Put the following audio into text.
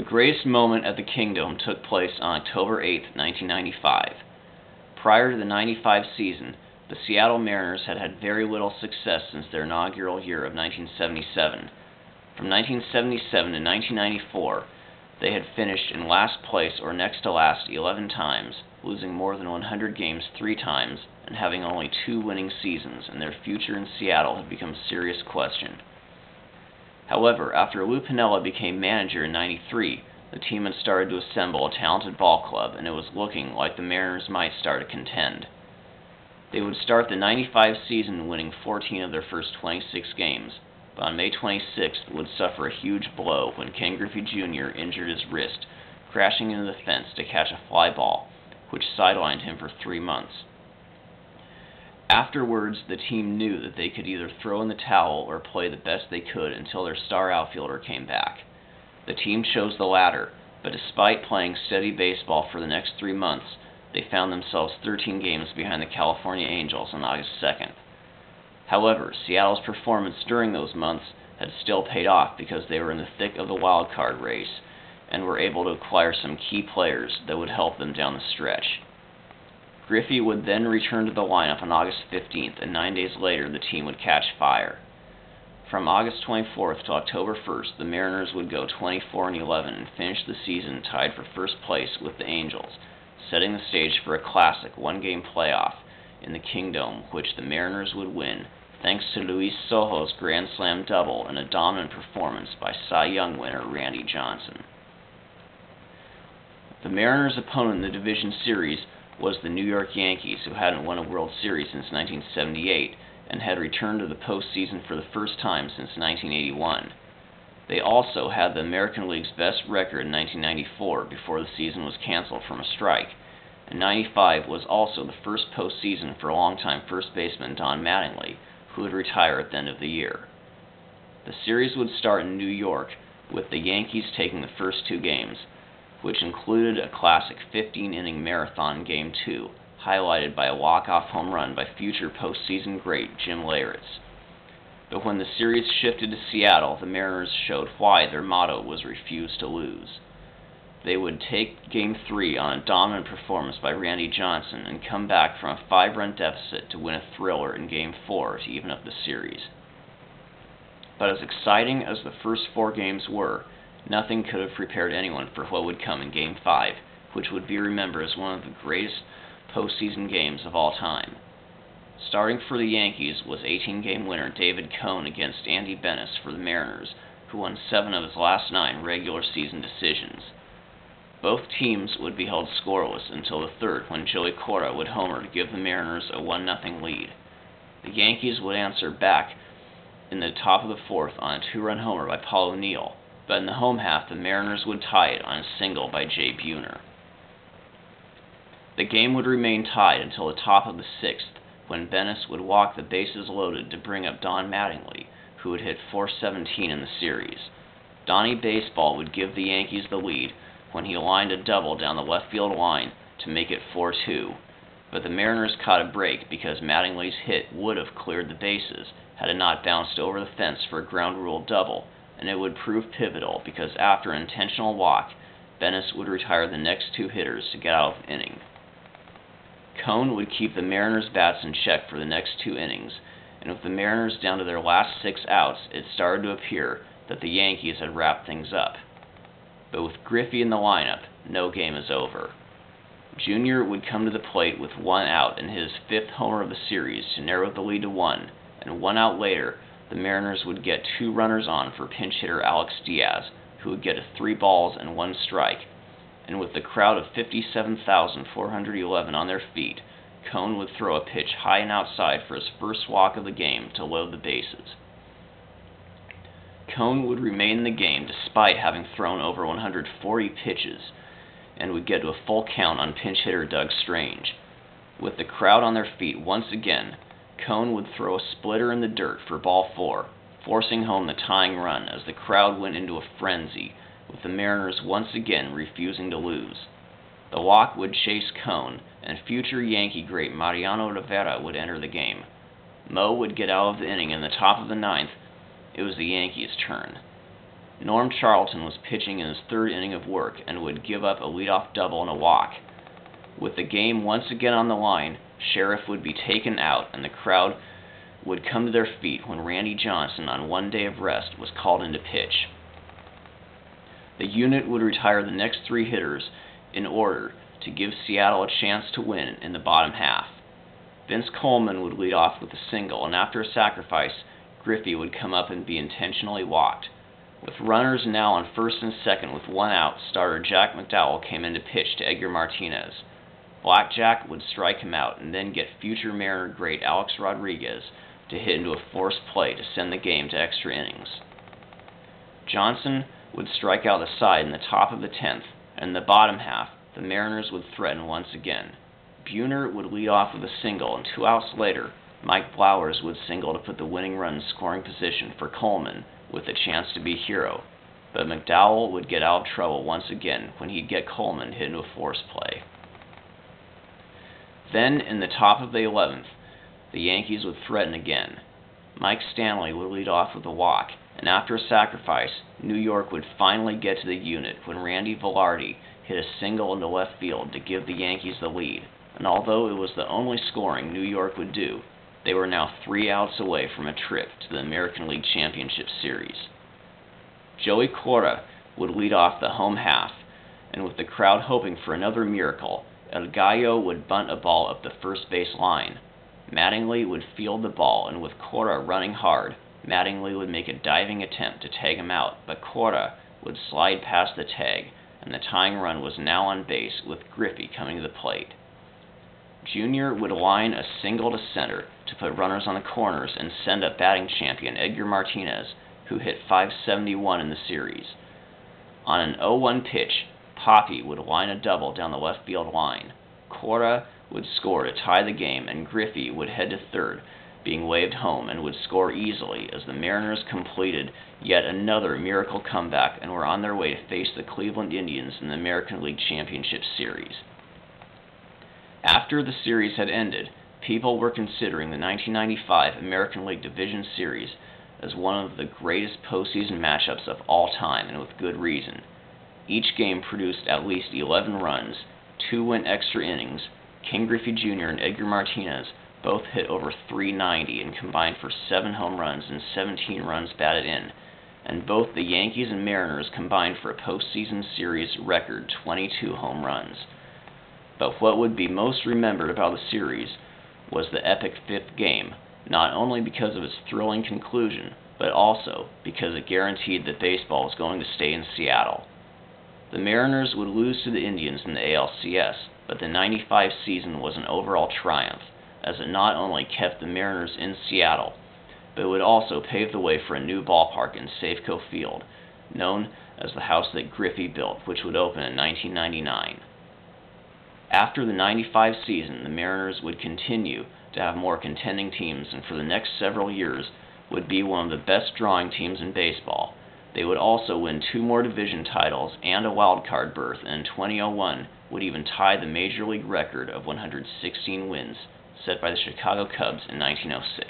The greatest moment at the Kingdome took place on October 8, 1995. Prior to the '95 season, the Seattle Mariners had had very little success since their inaugural year of 1977. From 1977 to 1994, they had finished in last place or next to last 11 times, losing more than 100 games 3 times, and having only 2 winning seasons, and their future in Seattle had become a serious question. However, after Lou Piniella became manager in '93, the team had started to assemble a talented ball club, and it was looking like the Mariners might start to contend. They would start the '95 season winning 14 of their first 26 games, but on May 26th would suffer a huge blow when Ken Griffey Jr. injured his wrist, crashing into the fence to catch a fly ball, which sidelined him for 3 months. Afterwards, the team knew that they could either throw in the towel or play the best they could until their star outfielder came back. The team chose the latter, but despite playing steady baseball for the next 3 months, they found themselves 13 games behind the California Angels on August 2nd. However, Seattle's performance during those months had still paid off because they were in the thick of the wild card race and were able to acquire some key players that would help them down the stretch. Griffey would then return to the lineup on August 15th, and 9 days later the team would catch fire. From August 24th to October 1st, the Mariners would go 24-11 and finish the season tied for first place with the Angels, setting the stage for a classic one-game playoff in the Kingdome, which the Mariners would win, thanks to Luis Sojo's Grand Slam double and a dominant performance by Cy Young winner Randy Johnson. The Mariners' opponent in the division series was the New York Yankees, who hadn't won a World Series since 1978 and had returned to the postseason for the first time since 1981. They also had the American League's best record in 1994 before the season was canceled from a strike, and '95 was also the first postseason for longtime first baseman Don Mattingly, who would retire at the end of the year. The series would start in New York, with the Yankees taking the first 2 games, which included a classic 15-inning marathon in Game 2, highlighted by a walk-off home run by future postseason great Jim Leyritz. But when the series shifted to Seattle, the Mariners showed why their motto was refuse to lose. They would take Game 3 on a dominant performance by Randy Johnson and come back from a 5-run deficit to win a thriller in Game 4 to even up the series. But as exciting as the first 4 games were, nothing could have prepared anyone for what would come in Game 5, which would be remembered as one of the greatest postseason games of all time. Starting for the Yankees was 18-game winner David Cone against Andy Benes for the Mariners, who won 7 of his last 9 regular season decisions. Both teams would be held scoreless until the 3rd, when Joey Cora would homer to give the Mariners a 1-0 lead. The Yankees would answer back in the top of the 4th on a 2-run homer by Paul O'Neill, but in the home half the Mariners would tie it on a single by Jay Buhner. The game would remain tied until the top of the 6th, when Benes would walk the bases loaded to bring up Don Mattingly, who would hit .417 in the series. Donnie Baseball would give the Yankees the lead when he lined a double down the left field line to make it 4-2, but the Mariners caught a break because Mattingly's hit would have cleared the bases had it not bounced over the fence for a ground rule double, and it would prove pivotal because after an intentional walk, Benes would retire the next 2 hitters to get out of the inning. Cone would keep the Mariners' bats in check for the next 2 innings, and with the Mariners down to their last 6 outs, it started to appear that the Yankees had wrapped things up. But with Griffey in the lineup, no game is over. Jr. would come to the plate with 1 out and hit his 5th homer of the series to narrow the lead to 1, and 1 out later, the Mariners would get 2 runners on for pinch hitter Alex Diaz, who would get a 3 balls and 1 strike, and with the crowd of 57,411 on their feet, Cone would throw a pitch high and outside for his first walk of the game to load the bases. Cone would remain in the game despite having thrown over 140 pitches, and would get to a full count on pinch hitter Doug Strange. With the crowd on their feet once again, Cone would throw a splitter in the dirt for ball 4, forcing home the tying run as the crowd went into a frenzy, with the Mariners once again refusing to lose. The walk would chase Cone, and future Yankee great Mariano Rivera would enter the game. Mo would get out of the inning in the top of the 9th. It was the Yankees' turn. Norm Charlton was pitching in his third inning of work and would give up a leadoff double and a walk. With the game once again on the line, Sheriff would be taken out and the crowd would come to their feet when Randy Johnson, on one day of rest, was called in to pitch. The unit would retire the next three hitters in order to give Seattle a chance to win in the bottom half. Vince Coleman would lead off with a single, and after a sacrifice, Griffey would come up and be intentionally walked. With runners now on first and second with one out, starter Jack McDowell came in to pitch to Edgar Martinez. Blackjack would strike him out and then get future Mariner great Alex Rodriguez to hit into a forced play to send the game to extra innings. Johnson would strike out the side in the top of the 10th, and in the bottom half, the Mariners would threaten once again. Buhner would lead off with a single, and 2 outs later, Mike Blowers would single to put the winning run in scoring position for Coleman with a chance to be hero, but McDowell would get out of trouble once again when he'd get Coleman hit into a forced play. Then, in the top of the 11th, the Yankees would threaten again. Mike Stanley would lead off with a walk, and after a sacrifice, New York would finally get to the unit when Randy Velarde hit a single into left field to give the Yankees the lead, and although it was the only scoring New York would do, they were now 3 outs away from a trip to the American League Championship Series. Joey Cora would lead off the home half, and with the crowd hoping for another miracle, El Gallo would bunt a ball up the first base line. Mattingly would field the ball, and with Cora running hard, Mattingly would make a diving attempt to tag him out, but Cora would slide past the tag, and the tying run was now on base with Griffey coming to the plate. Jr. would line a single to center to put runners on the corners and send up batting champion Edgar Martinez, who hit .571 in the series. On an 0-1 pitch, Poppy would line a double down the left field line. Cora would score to tie the game, and Griffey would head to third, being waved home, and would score easily as the Mariners completed yet another miracle comeback and were on their way to face the Cleveland Indians in the American League Championship Series. After the series had ended, people were considering the 1995 American League Division Series as one of the greatest postseason matchups of all time, and with good reason. Each game produced at least 11 runs, 2 went extra innings. King Griffey Jr. and Edgar Martinez both hit over .390 and combined for 7 home runs and 17 runs batted in, and both the Yankees and Mariners combined for a postseason series record 22 home runs. But what would be most remembered about the series was the epic 5th game, not only because of its thrilling conclusion, but also because it guaranteed that baseball was going to stay in Seattle. The Mariners would lose to the Indians in the ALCS, but the '95 season was an overall triumph, as it not only kept the Mariners in Seattle, but it would also pave the way for a new ballpark in Safeco Field, known as the house that Griffey built, which would open in 1999. After the '95 season, the Mariners would continue to have more contending teams, and for the next several years would be one of the best drawing teams in baseball. They would also win 2 more division titles and a wild card berth, and in 2001 would even tie the Major League record of 116 wins set by the Chicago Cubs in 1906.